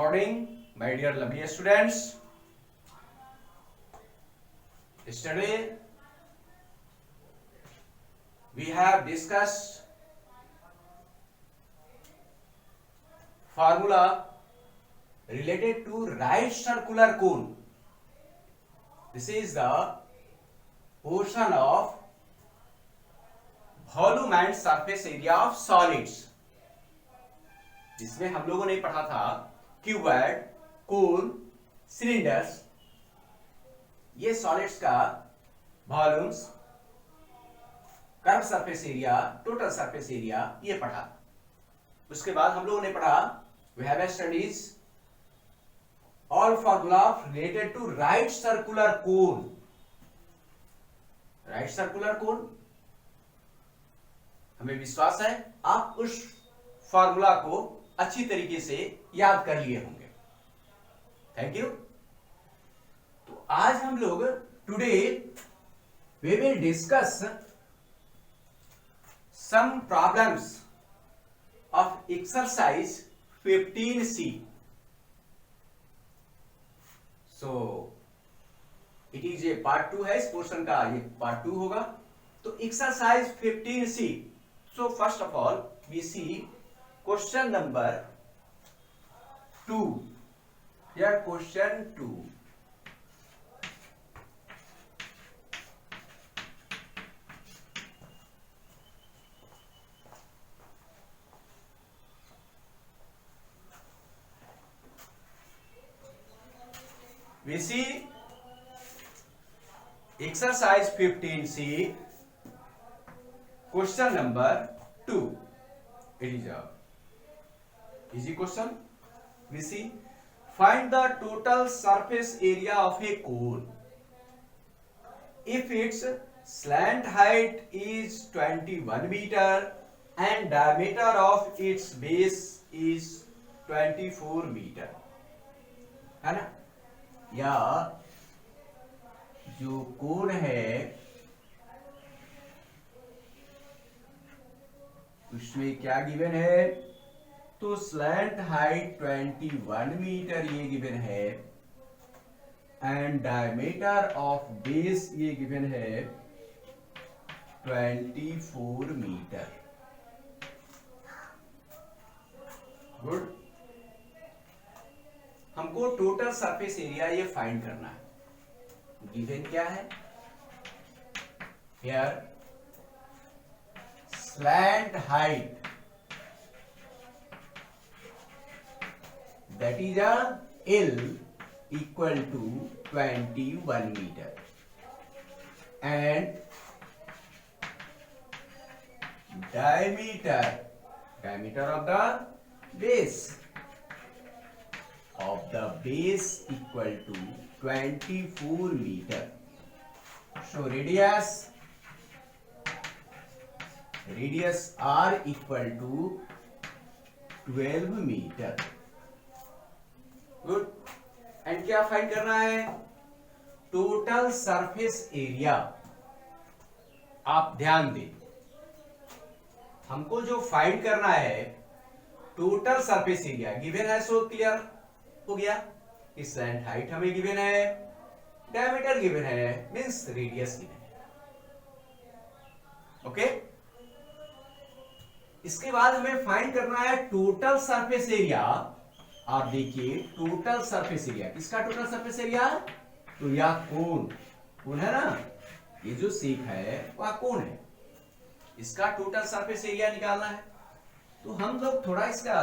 morning, my dear lovely students. Yesterday we have discussed formula related to right circular cone. This is the portion of volume and surface area of solids, जिसमें हम लोगों ने पढ़ा था cuboid, cone, cylinders, ये solids का volumes, curve surface area, total surface area, ये पढ़ा। उसके बाद हम लोगों ने पढ़ा we have studies all formula related to right circular cone. Right circular cone, हमें विश्वास है आप उस फॉर्मूला को अच्छी तरीके से याद कर लिए होंगे। Thank you. तो आज हम लोग today we will discuss some problems of exercise 15C। So it is a part 2 है, इस पोर्शन का ये पार्ट 2 होगा। तो exercise 15C। So first of all we see question number 2. Here question 2. We see exercise 15C. Question number 2. It is a easy question. We see find the total surface area of a cone if its slant height is 21 meter and diameter of its base is 24 meter, है ना? या जो कोन है उसमें क्या given है? तो slant height 21 metre ये गिवन है एंड डायमीटर ऑफ बेस ये गिवन है 24 मीटर। गुड। हमको टोटल सरफेस एरिया ये फाइंड करना है। गिवन क्या है? Here slant height, that is a L equal to 21 meter and diameter of the base equal to 24 meter. So radius R equal to 12 meter. Good. And क्या find करना है? Total surface area. आप ध्यान दें, हमको जो फाइंड करना है टोटल सरफेस एरिया गिवन है। सो क्लियर हो गया कि स्लैंट हाइट हमें गिवन है, डायमीटर गिवन है, मींस रेडियस गिवन है। ओके। इसके बाद हमें फाइंड करना है टोटल सरफेस एरिया। आप देखिए टोटल सरफेस एरिया, किसका टोटल सरफेस एरिया? तो यह कोन है ना, ये जो शेप है वह कोन है, इसका टोटल सरफेस एरिया निकालना है। तो हम लोग थोड़ा इसका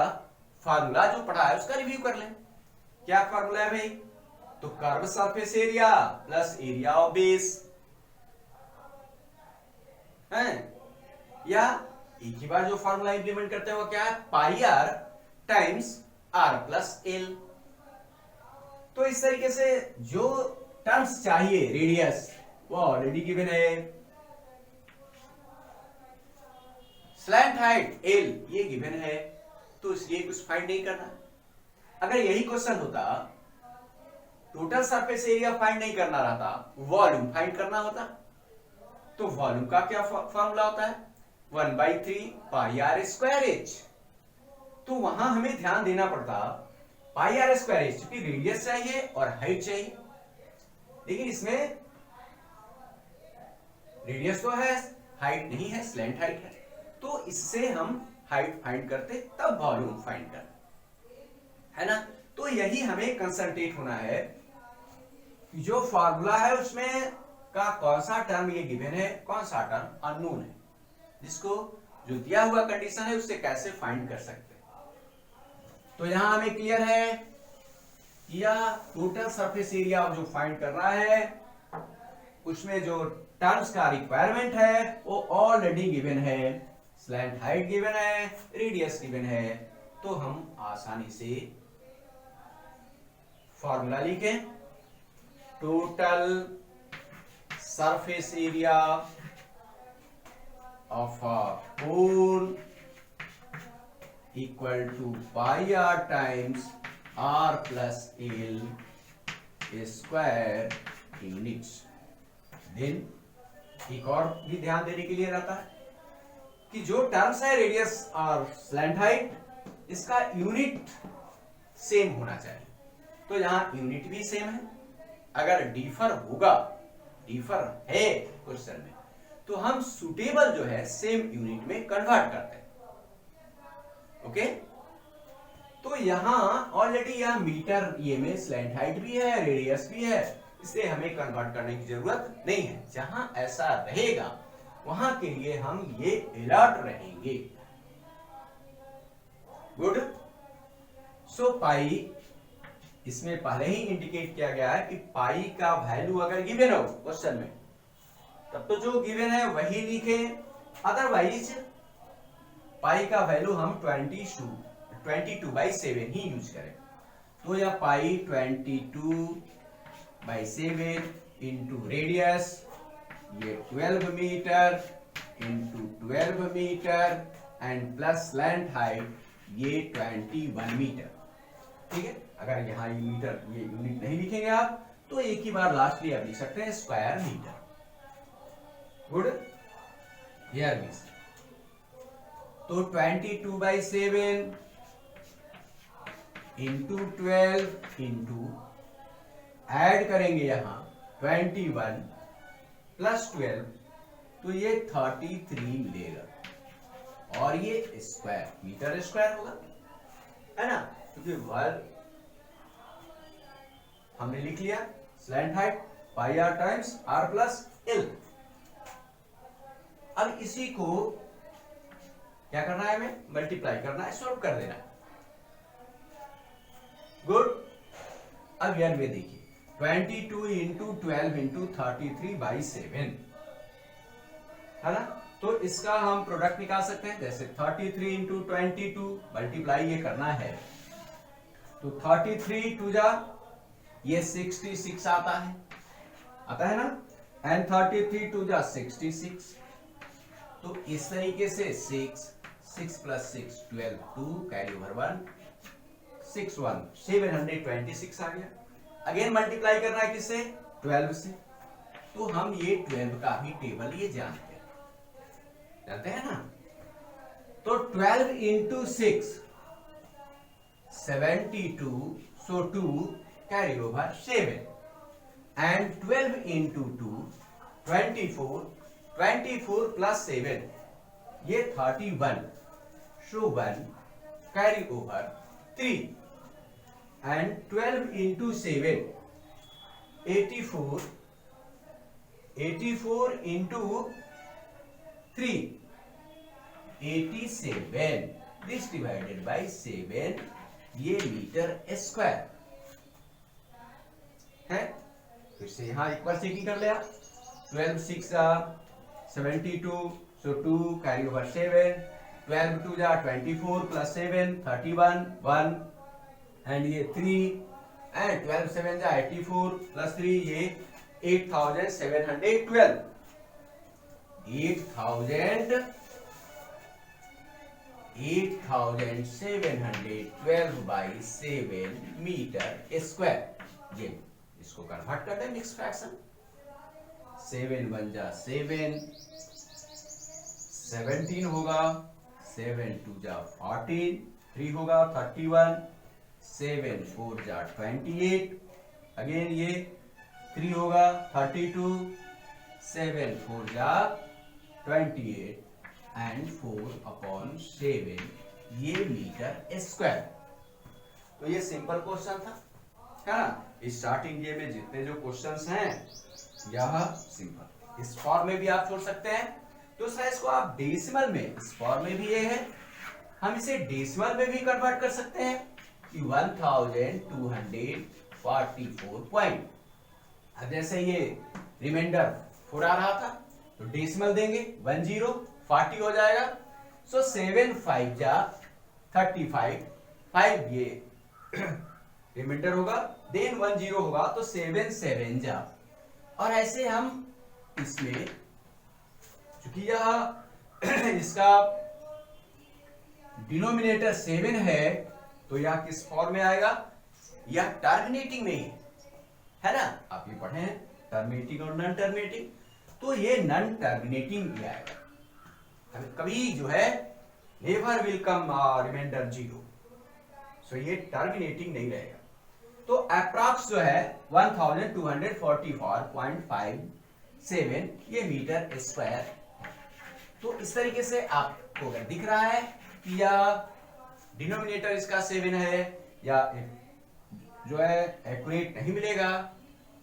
फार्मूला जो पढ़ा है उसका रिव्यू कर लें। क्या फार्मूला है भाई? तो curve surface area plus area of base है, या एक ही बार जो फार्मूला इंप्लीमेंट करते हैं वो क्या है? Pi r times r plus l. तो इस तरीके से जो टर्म्स चाहिए रेडियस वो ऑलरेडी गिवन है। स्लैंट हाइट एल ये गिवन है, तो इसलिए कुछ फाइंड नहीं करना। अगर यही क्वेश्चन होता टोटल सरफेस एरिया फाइंड नहीं करना रहता, वॉल्यूम फाइंड करना होता, तो वॉल्यूम का क्या फॉर्मूला होता है? 1/3 पाई आर स्क्वायर एच। तो वहां हमें ध्यान देना पड़ता पाई आर स्क्वायर है, चूंकि रेडियस चाहिए और हाइट चाहिए, लेकिन इसमें रेडियस तो है, हाइट नहीं है, स्लैंट हाइट है, तो इससे हम हाइट फाइंड करते तब वॉल्यूम फाइंड करते, है ना। तो यही हमें कंसंट्रेट होना है कि जो फार्मूला है उसमें का कौन सा टर्म ये गिवन है, कौन सा टर्म अननोन है, जिसको जो दिया हुआ कंडीशन है उससे कैसे फाइंड कर सकते हैं। तो यहां हमें क्लियर है कि यह टोटल सरफेस एरिया जो फाइंड कर रहा है उसमें जो टर्म्स का रिक्वायरमेंट है वो ऑलरेडी गिवन है, स्लैंट हाइट गिवन है, रेडियस गिवन है, तो हम आसानी से फॉर्मूला लिखें, total surface area of a cone equal to pi r times r plus l square units. Then एक और भी ध्यान देने के लिए रहता है कि जो टर्म्स है रेडियस और स्लैंट हाइट, इसका यूनिट सेम होना चाहिए, तो यहां यूनिट भी सेम है। अगर डिफर होगा, डिफर है क्वेश्चन में, तो हम सुटेबल जो है सेम यूनिट में कन्वर्ट करते हैं। ओके, तो यहां ऑलरेडी यह मीटर ये में स्लैंट हाइट भी है, रेडियस भी है, इसलिए हमें कन्वर्ट करने की जरूरत नहीं है। जहां ऐसा रहेगा वहां के लिए हम ये अलर्ट रहेंगे। गुड। सो पाई, इसमें पहले ही इंडिकेट किया गया है कि पाई का वैल्यू अगर गिवन हो क्वेश्चन में, तब तो जो गिवन है वही लिखे, अदरवाइज पाई का वैल्यू हम 22/7 ही यूज करें। तो यह पाई 22/7 इंटू रेडियस, ये 12 meter into 12 meter and plus slant height ये 21 मीटर। ठीक है, अगर यहाँ ये मीटर ये यूनिट नहीं लिखेंगे आप तो एक ही बार लास्टली आप लिख सकते हैं square meter. Good, here means तो 22/7 इंटू 12 इंटू ऐड करेंगे यहां 21 प्लस 12, तो ये 33 मिलेगा और ये स्क्वायर मीटर स्क्वायर होगा, है ना, क्योंकि वर्ग हमने लिख लिया, slant height pi r times r plus l. अब इसी को क्या करना है, हमें मल्टीप्लाई करना है, सॉल्व कर देना है। गुड। अब यार में देखिए 22 इंटू 12 इंटू 33/7, है ना, तो इसका हम प्रोडक्ट निकाल सकते हैं। जैसे 33 इंटू 22 मल्टीप्लाई ये करना है, तो 33 टू जा ये 66 आता है ना, एंड 33 टू जा 66, तो इस तरीके से 6 प्लस 6 12 2 कैरी ओवर 1 6 1 726 आ गया। अगेन मल्टीप्लाई करना है किससे, 12 से, तो हम ये 12 का भी टेबल ये जानते हैं ना, तो 12 into 6 72, so 2 carry over 7 and 12 into 2 24 plus 7 ये 31, so 1 carry over 3 and 12 into 7 84 into 3 87, this divided by 7 ये मीटर स्क्वायर है। फिर से यहां एक बार चेकिंग कर लिया, 12 6 72, so 2 कैरी ओवर 7, 12 2 जा 24 प्लस 7 31 1 एंड ये 3 एंड 12 7 जा 84 प्लस 3 ये 8712 8712/7 मीटर स्क्वायर। ये इसको कन्वर्ट करते हैं मिक्स फ्रैक्शन, 7 1 जा 7, 17 होगा, 7 2 जा 14, 3 होगा 31, 7 4 जा 28, अगेन ये 3 होगा 32, 7 4 जा 28 एंड 4/7 ये मीटर स्क्वायर। तो ये सिंपल क्वेश्चन था, है ना। स्टार्टिंग ये में जितने जो क्वेश्चंस हैं यह सिंपल, इस फॉर्म में भी आप छोड़ सकते हैं। दूसरा इसको आप डेसिमल में, इस फॉर्म में भी ये है, हम इसे डेसिमल में भी कन्वर्ट कर सकते हैं कि 1244 पॉइंट। अब जैसे ये रिमाइंडर 4 आ रहा था तो डेसिमल देंगे 1040 हो जाएगा। सो 7 5 जा 35, 5 ये रिमाइंडर होगा, देन 10 होगा तो 7 7 जा, और ऐसे हम इसमें चूंकि यह इसका डिनोमिनेटर 7 है तो यह किस फॉर्म में आएगा, यह टर्मिनेटिंग में है ना। आप ये पढ़े हैं टर्मिनेटिंग और नॉन टर्मिनेटिंग, तो ये नॉन टर्मिनेटिंग भी आएगा। कभी जो है नेवर विल कम रिमाइंडर 0, सो ये टर्मिनेटिंग नहीं रहेगा। तो अप्रॉक्स जो है 1244.57 ये मीटर स्क्वायर। तो इस तरीके से आपको अगर दिख रहा है कि या डिनोमिनेटर इसका 7 है या जो है एक्यूरेट नहीं मिलेगा,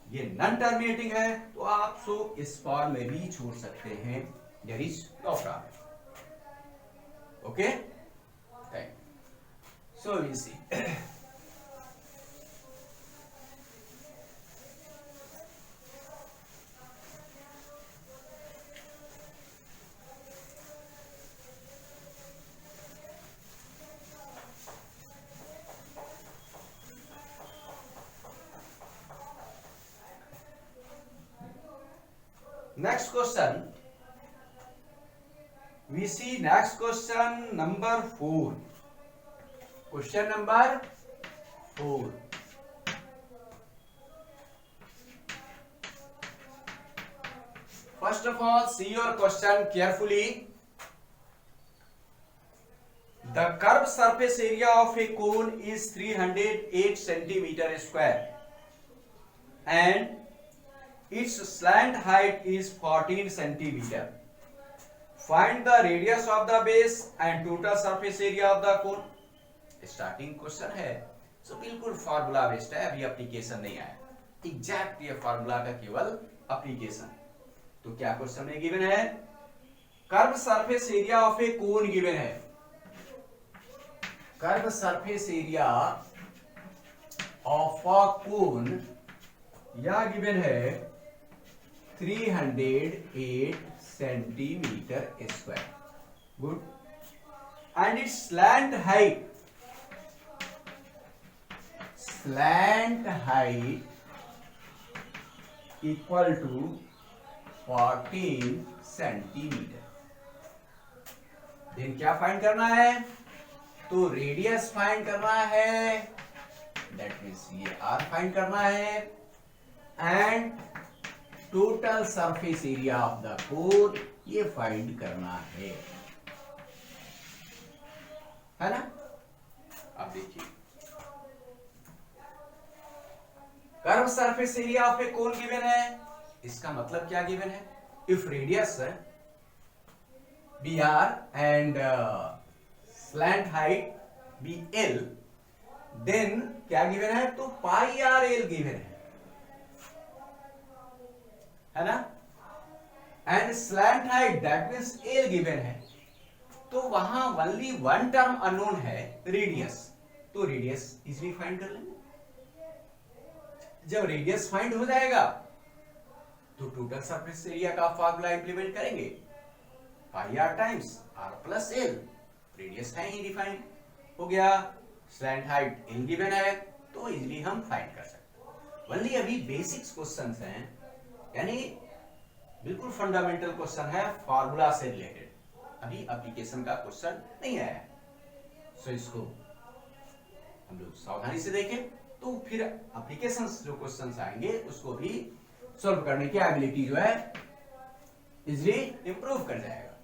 ये नॉन टर्मिनेटिंग है, तो आप सो इस फॉर्म में भी छोड़ सकते हैं, there is no problem. Okay, so we see next question. We see next question number 4. Question number 4. First of all, see your question carefully. The curved surface area of a cone is 308 centimeter square and its slant height is 14 centimeter. Find the radius of the base and total surface area of the cone. Starting question है, सो बिल्कुल formula based है, अभी application नहीं आया, exact ये formula का केवल application. तो क्या क्वेश्चन में गिवन है, curve surface area of a cone given है। Curve surface area of a cone या गिवन है 308 centimetre square, good, and its slant height equal to 14 centimetre. Then क्या फाइंड करना है, तो रेडियस फाइंड करना है, दैट मीन्स ये आर फाइंड करना है, and total surface area of the cone ये फाइंड करना है ना। अब देखिए, curve surface area of a cone given है, इसका मतलब क्या गिवन है, if radius be r and slant height be l, then क्या गिवन है, तो पाई आर एल गिवन है ना, and slant height that means l given है। तो वहां ओनली वन टर्म अननोन है, रेडियस, तो रेडियस इजीली फाइंड कर लेंगे। जब रेडियस फाइंड हो जाएगा तो टोटल सरफेस एरिया का फार्मूला इंप्लीमेंट करेंगे, pi r times r plus l, radius है ही डिफाइन हो गया, स्लैंट हाइट एल गिवन है, तो इजीली हम फाइंड कर सकते हैं। ओनली अभी बेसिक्स क्वेश्चंस हैं, यानी बिल्कुल फंडामेंटल क्वेश्चन है, फार्मूला से रिलेटेड, अभी एप्लीकेशन का क्वेश्चन नहीं आया है। सो इसको हम लोग सावधानी से देखें, तो फिर एप्लीकेशंस जो क्वेश्चंस आएंगे उसको भी सॉल्व करने की एबिलिटी जो है इजीली इंप्रूव कर जाएगा,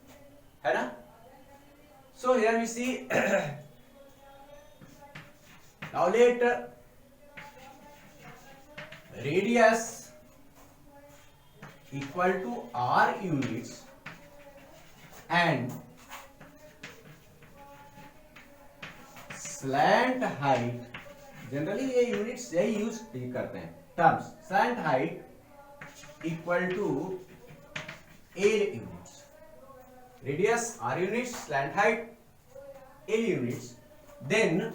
है ना। So here we see Now let radius equal to r units and slant height, generally ये यूनिट्स यही यूज करते हैं terms, slant height equal to L units, radius r units, slant height L units, then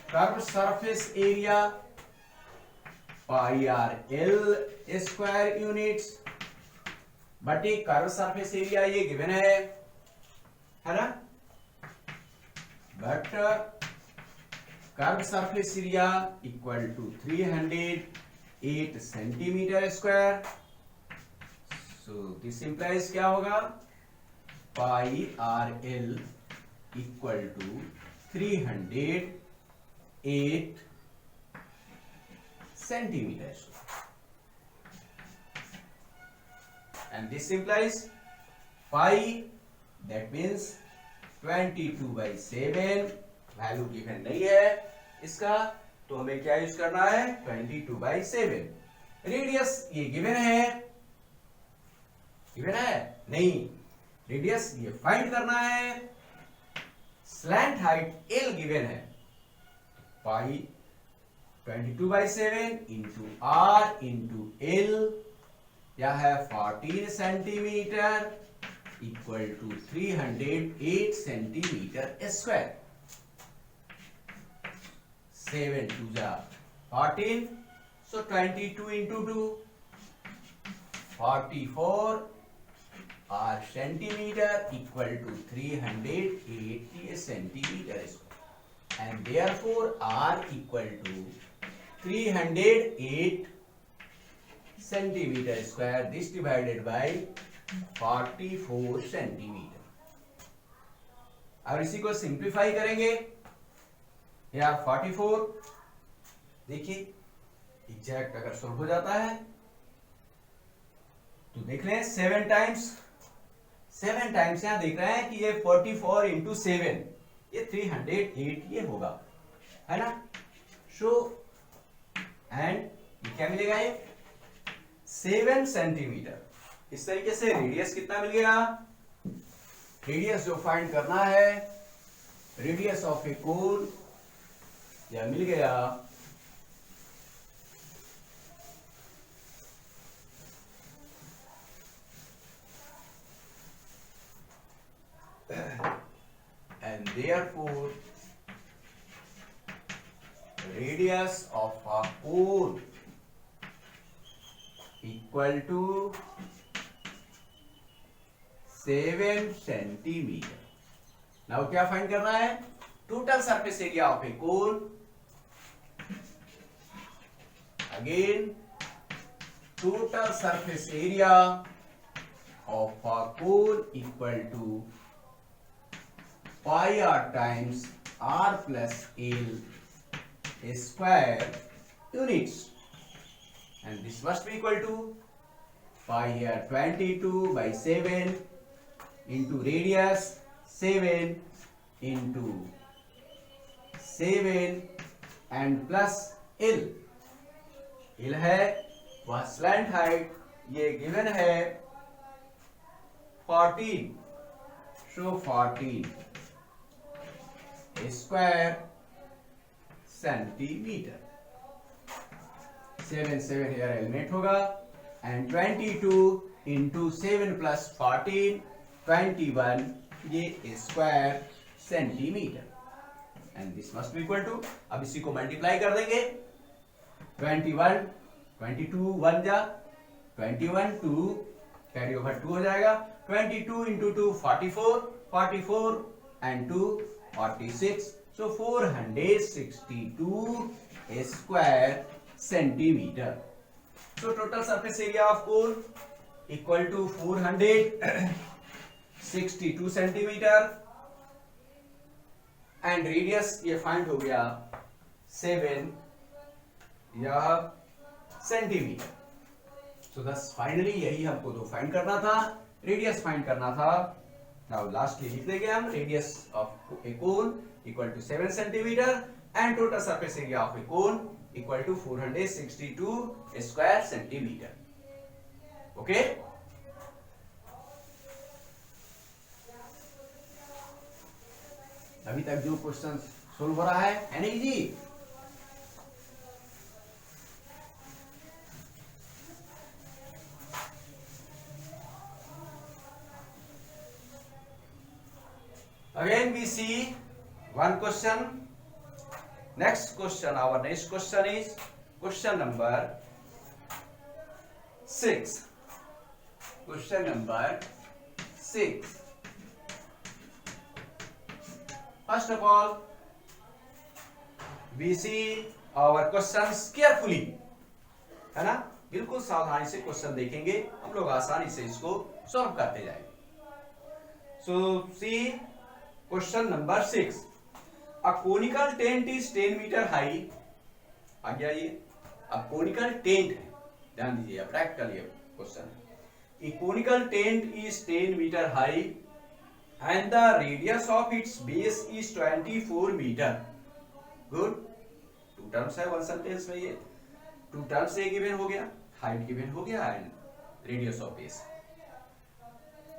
curved surface area pi r L square units, but ये curve surface area ये given है ना, but curve surface area equal to 308 centimetre square, so this implies क्या होगा, pi r l equal to 308 centimetre, and this implies pi, that means 22/7, value given नहीं है इसका, तो हमें क्या यूज करना है, 22/7। रेडियस ये गिवन है नहीं, रेडियस ये फाइंड करना है, स्लैंट हाइट L गिवन है, pi 22/7 into R into L, क्या है 14 centimeter equal to 308 centimetre square, 7 2 14, so 22 into 2 44 r centimeter equal to 380 centimeter square, and therefore r equal to 308 centimetre square, this divided by 44 centimetre. अब इसी को simplify करेंगे, यार 44 देखिए exact अगर solve हो जाता है तो देख लें 7 टाइम्स यहां देख रहे हैं कि ये 44 इंटू 7 ये 308 ये होगा, है ना, सो एंड ये क्या मिलेगा, ये 7 सेंटीमीटर। इस तरीके से रेडियस कितना मिल गया, रेडियस जो फाइंड करना है, रेडियस ऑफ ए कोन यह मिल गया and therefore radius of a cone equal to 7 centimeter. Now क्या फाइंड करना है, total surface area of a cone, again total surface area of a cone equal to pi r times r plus l square units, and this must be equal to pi here 22/7 into radius 7 into 7 and plus L है वह slant height ये given है 14, so 14 square centimeter, 7 here eliminate होगा, and 22 into 7 plus 14 21 ये square centimeter, and this must be equal to, अब इसी को multiply कर देंगे, 21 22 1 जा 21 2 कैरी ओवर 2 हो जाएगा, 22 into 2 44 and 2 46, so 462 square centimetre. So total surface area of cone equal to 462 centimetre and radius ये फाइंड हो गया 7 यह सेंटीमीटर। सो दस फाइनली यही हमको तो फाइंड करना था, रेडियस फाइंड करना था। नाउ लास्टली लिख देंगे हम radius of a cone equal to 7 centimeter and total surface area of a cone equal to 462 square centimeter. Okay, अभी तक जो क्वेश्चन सोल्व हो रहा है नहीं जी? Again we see one question. Next question, our next question is question number 6. Question number 6. First of all, we see our questions carefully. है ना? बिल्कुल सावधानी से क्वेश्चन देखेंगे, हम लोग आसानी से इसको सॉल्व करते जाएंगे। So see question number 6. A conical tent is 10 meter high. आ गया ये, अब conical tent है, ध्यान दीजिए, प्रैक्टिकल ये क्वेश्चन है। A conical tent is 10 meter high and the radius of its base is 24 meter. Good. Two terms है one sentence में, ये टू टर्म्स से गिवन हो गया, हाइट गिवन हो गया and radius of base.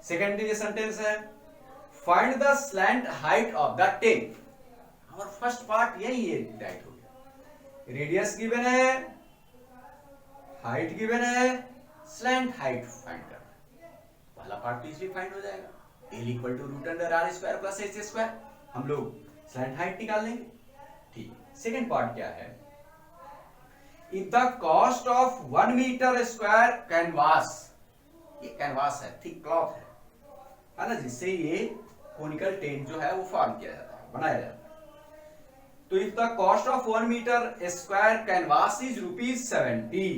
Second sentence है find the slant height of the tent. और फर्स्ट पार्ट यही है, राइट हो गया, रेडियस गिवन है, हाइट गिवन है, स्लैंट हाइट फाइंड करना। पहला पार्ट इजीली फाइंड हो जाएगा, L equal to root under r square plus H square, हम लोग स्लैंट हाइट निकाल लेंगे। ठीक, सेकेंड पार्ट क्या है, if the cost of 1 meter square canvas, ये कैनवास है, थिक क्लॉथ है ना, जिससे ये कोनिकल टेंट जो है वो फॉर्म किया जाता है, बनाया जाता है। तो if the cost of 1 meter square canvas is ₹70,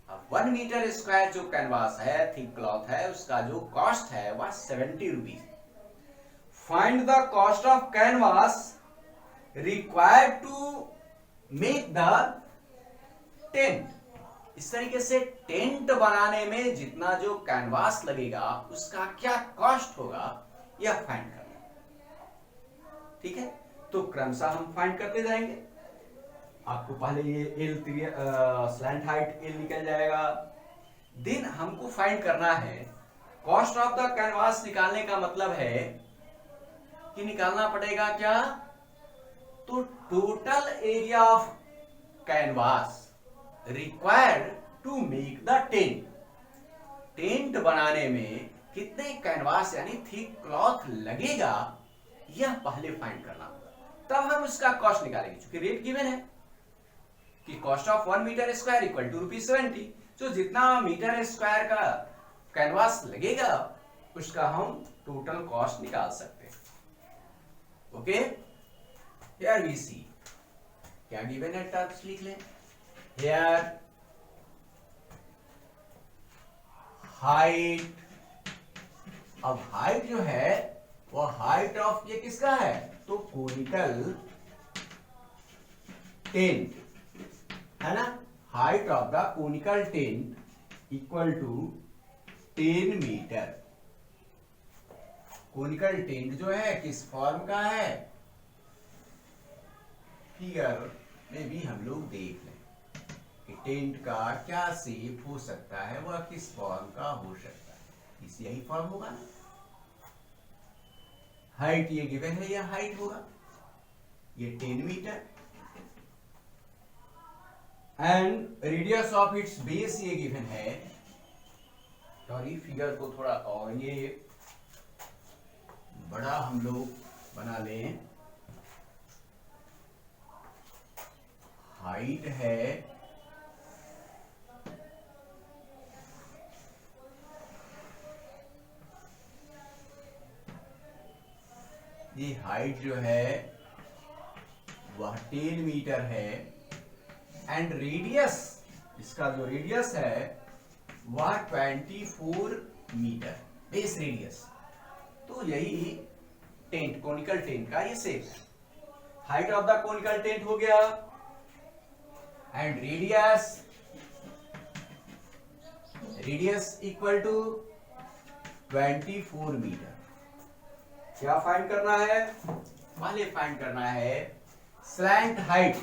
अब 1 मीटर स्क्वायर जो कैनवास है, थिक क्लॉथ है, उसका जो कॉस्ट है वह 70 rupees. Find the cost of canvas required to make the tent. इस तरीके से टेंट बनाने में जितना जो कैनवास लगेगा उसका क्या कॉस्ट होगा यह फाइंड करना। ठीक है, तो क्रमशः हम फाइंड करते जाएंगे। आपको पहले ये एल स्लैंट हाइट एल निकल जाएगा, देन हमको फाइंड करना है कॉस्ट ऑफ द कैनवास। निकालने का मतलब है कि निकालना पड़ेगा क्या, तो total area of canvas required to make the tent. Tent बनाने में कितने कैनवास यानी थिक क्लॉथ लगेगा यह पहले फाइंड करना होगा, तब हम उसका कॉस्ट निकालेंगे। क्योंकि रेट गिवन है कि cost of 1 meter square equal to ₹70, तो जितना मीटर स्क्वायर का कैनवास लगेगा उसका हम टोटल कॉस्ट निकाल सकते हैं। ओके, हियर वी सी क्या गिवन है, टर्म्स लिख लें। हियर हाइट, अब हाइट जो है वो हाइट ऑफ ये किसका है, तो कोनिकल टेंट है ना। Height of the conical tent equal to 10 meter. Conical tent जो है किस फॉर्म का है, फिगर में भी हम लोग देख लें कि टेंट का क्या शेप हो सकता है, वह किस फॉर्म का हो सकता है, इस यही फॉर्म होगा ना। हाइट ये गिवन है, यह हाइट होगा, ये 10 meter and radius of its base ये गिवन है। और ये फिगर को थोड़ा और ये बड़ा हम लोग बना लें। हाइट है ये हाइट जो है वह 10 मीटर है एंड रेडियस, इसका जो रेडियस है वह 24 मीटर बेस रेडियस। तो यही टेंट, कोनिकल टेंट का ये शेप है। Height of the conical tent हो गया and radius equal to 24 meter. क्या फाइंड करना है, पहले फाइंड करना है स्लैंट हाइट,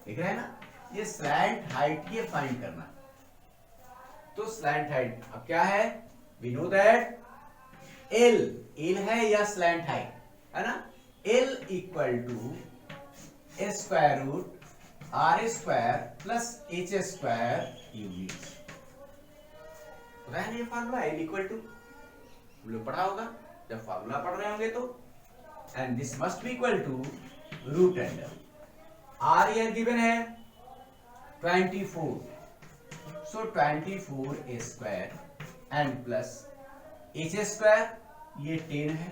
देख रहे हैं ना, ये स्लैंट हाइट ये फाइंड करना। तो स्लैंट हाइट अब क्या है, वी नो दैट एल है या स्लैंट हाइट है ना, L equal to square root R square plus H square unit. ये फार्मूला एल इक्वल टू लोग पढ़ा होगा जब फार्मूला पढ़ रहे होंगे तो, and this must be equal to root under R year given है 24, so 24 square and plus H square ये 10 है,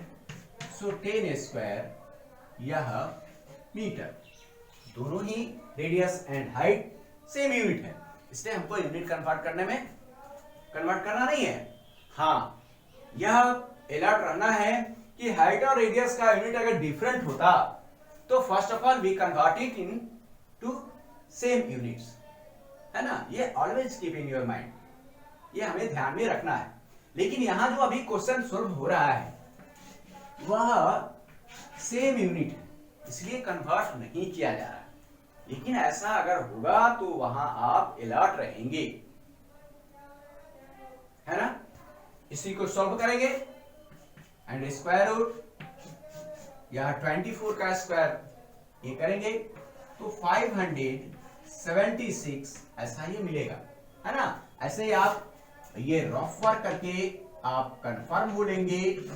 सो 10 स्क्वायर यह मीटर, दोनों ही radius and height same unit है, इसलिए हमको यूनिट कन्वर्ट करना नहीं है। हाँ, यह अलर्ट रहना है कि हाइट और रेडियस का यूनिट अगर डिफरेंट होता तो first of all we convert it into same units, है ना, ये always keep in your mind, ये हमें ध्यान में रखना है। लेकिन यहां जो अभी क्वेश्चन सॉल्व हो रहा है वह सेम यूनिट है, इसलिए कन्वर्ट नहीं किया जा रहा है। लेकिन ऐसा अगर होगा तो वहां आप अलर्ट रहेंगे, है ना। इसी को सॉल्व करेंगे एंड स्क्वायर रूट या 24 का स्क्वायर ये करेंगे तो 576 ऐसा ये मिलेगा, है ना। ऐसे ही आप ये रफ वर्क करके आप कंफर्म हो लेंगे कि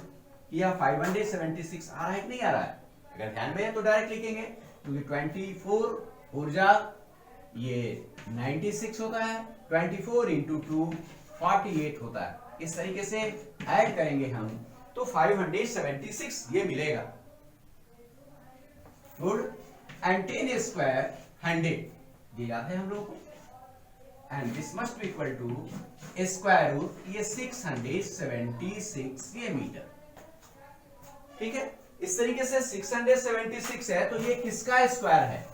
यह 576 आ रहा है कि नहीं आ रहा है। अगर ध्यान में है तो डायरेक्ट लिखेंगे, क्योंकि 24 ऊर्जा ये 96 होता है, 24 इंटू 2 48 होता है। इस तरीके से ऐड करेंगे हम तो 576 ये मिलेगा। गुड, एंड 10 स्क्वायर 100 ये याद है हम लोगों को, and this must be equal to square root ये 676 ये मीटर, ठीक है। इस तरीके से 676 है तो ये किसका स्क्वायर है,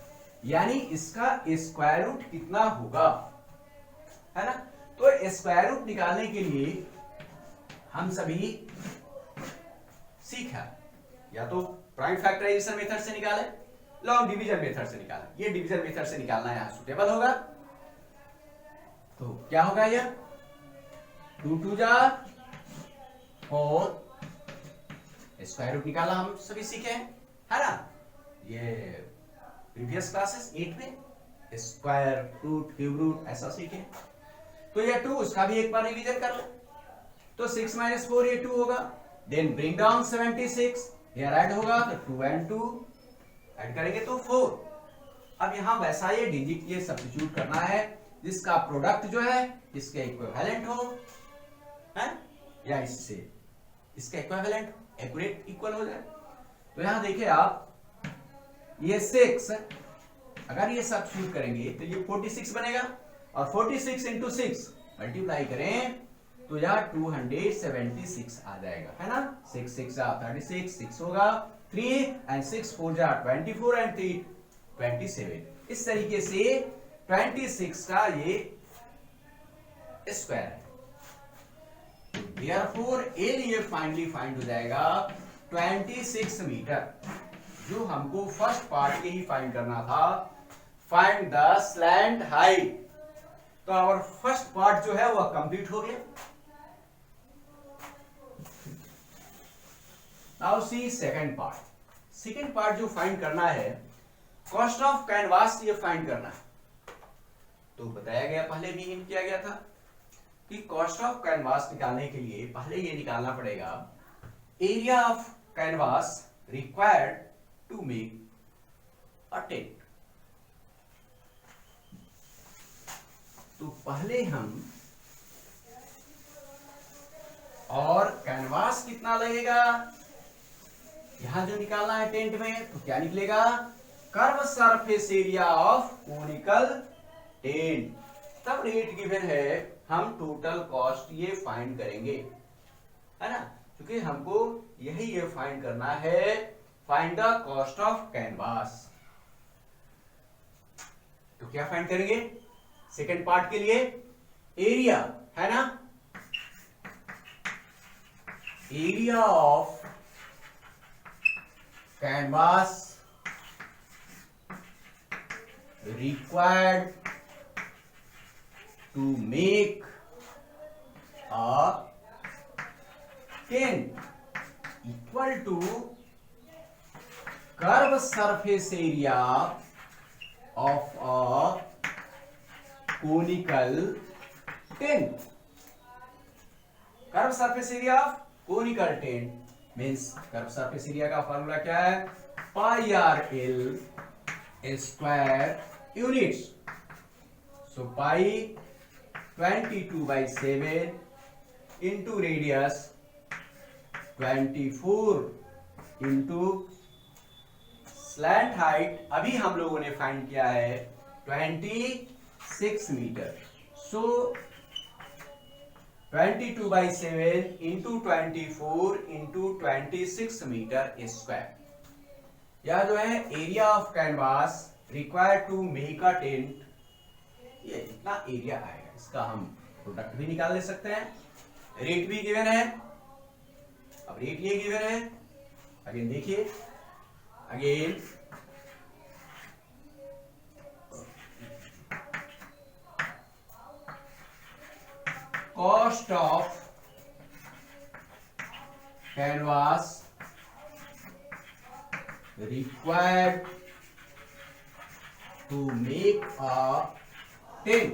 यानी इसका स्क्वायर रूट कितना होगा, है ना। तो स्क्वायर रूट निकालने के लिए हम सभी सीखा, या तो प्राइम फैक्टराइजेशन मेथड से निकाले, लॉन्ग डिवीजन मेथड से निकाले। ये डिवीजन मेथड से निकालना यहां सुटेबल होगा। तो क्या होगा, यह 2 2 जा 4, स्क्वायर रूट निकाला हम सभी सीखे हैं, है ना। ये प्रीवियस क्लासेस 8 में स्क्वायर रूट क्यूब रूट ऐसा सीखे। तो ये 2 उसका भी एक बार रिवीजन कर ले, तो 6 - 4 ये 2 होगा, then bring down 76 here add होगा तो 2 and 2 ऐड करेंगे तो 4। अब यहां वैसा ये डिजिट ये सब्स्टिट्यूट करना है जिसका प्रोडक्ट जो है इसके इक्विवेलेंट हो, है, या इससे इसका इक्विवेलेंट एक्यूरेट इक्वल हो जाए। तो यहां देखिए आप, ये 6 अगर ये सब्स्टिट्यूट करेंगे तो ये 46 बनेगा, और 46 इंटू 6 मल्टीप्लाई करें तो यह 276 आ जाएगा, है ना। 6 6 36 6 होगा 3 एंड 6 4 24 एंड 3 27। इस तरीके से 26 का ये स्क्वायर है। देयरफॉर एल ये फाइनली फाइंड हो जाएगा 26 मीटर, जो हमको फर्स्ट पार्ट के ही फाइंड करना था, फाइंड द स्लैंट हाइट। तो आवर फर्स्ट पार्ट जो है वह कंप्लीट हो गया। Now see second part. Second part जो फाइंड करना है, कॉस्ट ऑफ कैनवास ये फाइंड करना है। तो बताया गया, पहले भी हिंट किया गया था कि कॉस्ट ऑफ कैनवास निकालने के लिए पहले ये निकालना पड़ेगा area of canvas required to make a tent. तो पहले हम, और कैनवास कितना लगेगा यहां जो निकालना है टेंट में, तो क्या निकलेगा, curve surface area of conical tent. तब रेट गिवन है, हम टोटल कॉस्ट ये फाइंड करेंगे, है ना, क्योंकि हमको यही ये फाइंड करना है, find the cost of canvas. तो क्या फाइंड करेंगे सेकेंड पार्ट के लिए, एरिया, है ना, area of canvas required to make a tent equal to curve surface area of a conical tent. Curve surface area of conical tent means curve surface area का formula क्या है, pi r l square units. So pi 22/7 into radius 24 into slant height अभी हम लोगों ने find किया है 26 meter. So 22/7 into 24 into 26 meter square. यह जो है area of canvas required to make a tent, ये इतना एरिया आएगा. इसका हम प्रोडक्ट भी निकाल ले सकते हैं. रेट भी गिवन है. अब रेट ये गिवन है. अगेन देखिए, again cost of canvas required to make a tent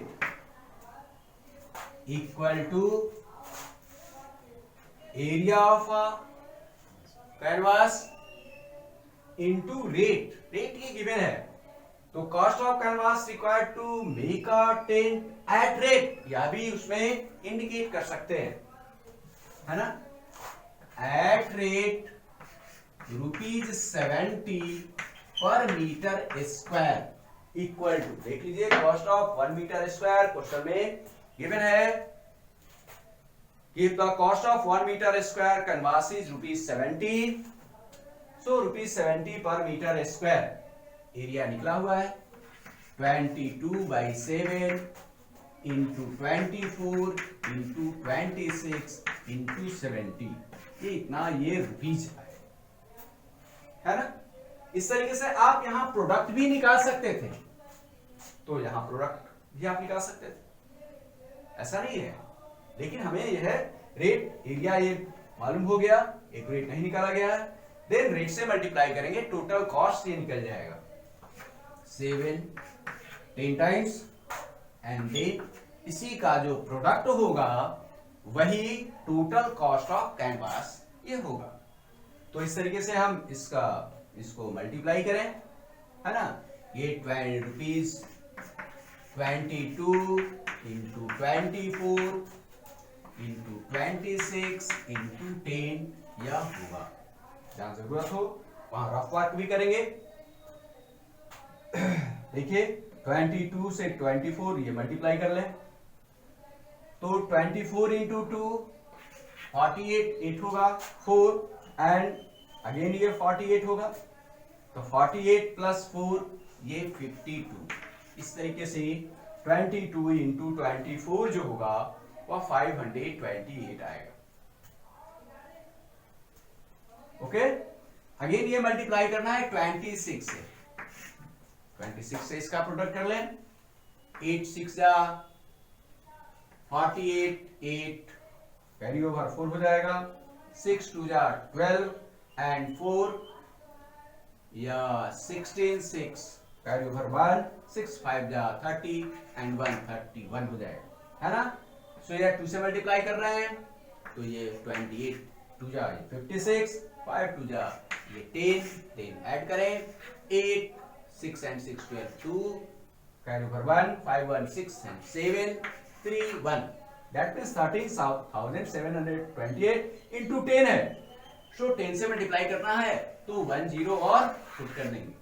equal to area of a canvas into rate. Rate ये गिवन है, तो cost of canvas required to make a tent at rate, या भी उसमें indicate कर सकते हैं, है ना. At rate ₹70 per metre square equal to, देख लीजिए cost of 1 meter square question में गिवन है कि the cost of 1 meter square canvas is ₹70. So ₹70 per metre square. Area निकला हुआ है 22/7 इंटू 24 इंटू 26 इंटू 70. ये इतना ये रुपीज है ना. इस तरीके से आप यहां प्रोडक्ट भी निकाल सकते थे, तो यहां प्रोडक्ट भी आप निकाल सकते थे, ऐसा नहीं है. लेकिन हमें यह रेट एरिया ये मालूम हो गया, एक रेट नहीं निकाला गया है. देन रेट से मल्टीप्लाई करेंगे, टोटल कॉस्ट ये निकल जाएगा 7 10 टाइम्स, एंड देन इसी का जो प्रोडक्ट होगा वही टोटल कॉस्ट ऑफ कैनवास ये होगा. तो इस तरीके से हम इसको मल्टीप्लाई करें, है ना. ये ₹22 इंटू 24 इंटू 26 इंटू 10 यह होगा. जहां जरूरत हो वहां रफ वर्क भी करेंगे. देखिए 22 से 24 ये मल्टीप्लाई कर लें, तो 24 इंटू 2 48 8 होगा 4, एंड अगेन ये 48 होगा, तो 48 प्लस 4 ये 52. इस तरीके से 22 इंटू 24 जो होगा वह 528 आएगा. ओके. अगेन ये मल्टीप्लाई करना है 26 से. 26 से इसका प्रोडक्ट कर लें. 8 6 जा 48, 8 कैरी ओवर 4 हो जाएगा. 6 2 जा 12 एंड 4 या 16 6 कैरी ओवर 1, 6 5 जा 30 एंड 1 31 हो जाएगा, है ना. सो ये 2 से मल्टीप्लाई कर रहे हैं, तो ये 28 2 जा 56, 5 2 जा ये 10 ऐड करें 8 6 and 6 12 2 carry over 1 5 1 6 and 7 3 1, that means 13,728 into 10 है. सो 10 से मल्टीप्लाई करना है तो 1 0 और पुट कर देंगे,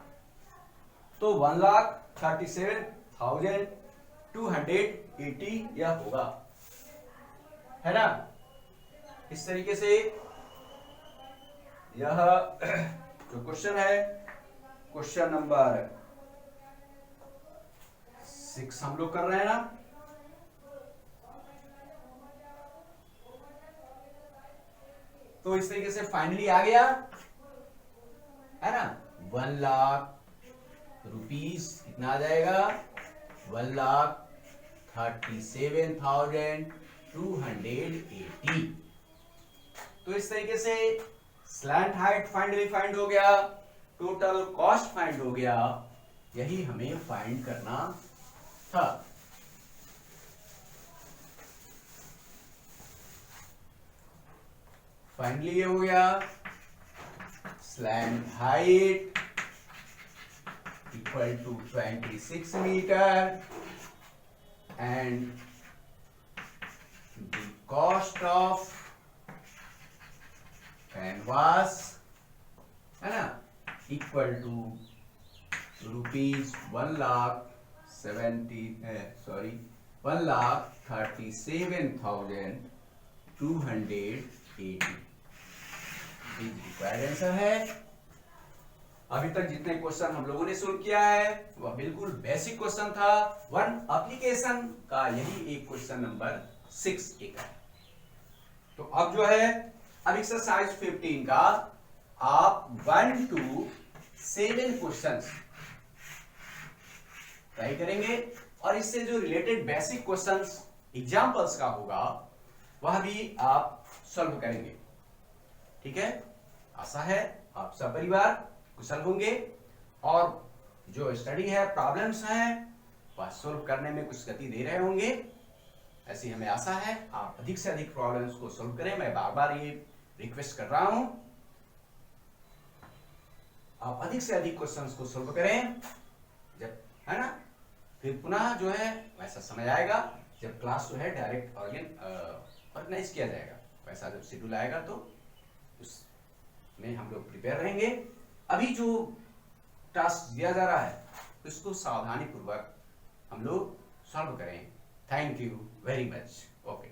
तो 1,37,280 यह होगा, है ना. इस तरीके से यह जो क्वेश्चन है, क्वेश्चन नंबर 6 हम लोग कर रहे हैं ना. तो इस तरीके से फाइनली आ गया, है ना, 1,00,000 रुपीज कितना आ जाएगा, 1,37,280। तो इस तरीके से स्लैंट हाइट फाइंड हो गया, टोटल कॉस्ट फाइंड हो गया, यही हमें फाइंड करना था। फाइनली ये हो गया, slant height equal to 26 meter and the cost of canvas, है ना, इक्वल टू ₹1,37,280 रिक्वायर्ड आंसर है। अभी तक जितने क्वेश्चन हम लोगों ने सोल्व किया है वह बिल्कुल बेसिक क्वेश्चन था, वन एप्लीकेशन का यही एक क्वेश्चन नंबर 6 एक है। तो अब जो है, अब एक्सरसाइज 15 का आप 1 to 7 क्वेश्चंस ट्राई करेंगे और इससे जो रिलेटेड बेसिक क्वेश्चंस एग्जांपल्स का होगा वह भी आप सॉल्व करेंगे। ठीक है, आशा है आप सब परिवार कुशल होंगे और जो स्टडी है, प्रॉब्लम्स हैं, वह सॉल्व करने में कुछ गति दे रहे होंगे, ऐसी हमें आशा है। आप अधिक से अधिक प्रॉब्लम्स को सॉल्व करें, मैं बार बार ये रिक्वेस्ट कर रहा हूं। आप अधिक से अधिक क्वेश्चंस को सॉल्व करें, जब, है ना, फिर पुनः जो है वैसा समय आएगा जब क्लास जो है डायरेक्ट ऑर्गेनाइज किया जाएगा, वैसा जब शेड्यूल आएगा तो उसमें हम लोग प्रिपेयर रहेंगे। अभी जो टास्क दिया जा रहा है उसको सावधानी पूर्वक हम लोग सॉल्व करें। Thank you very much. Okay.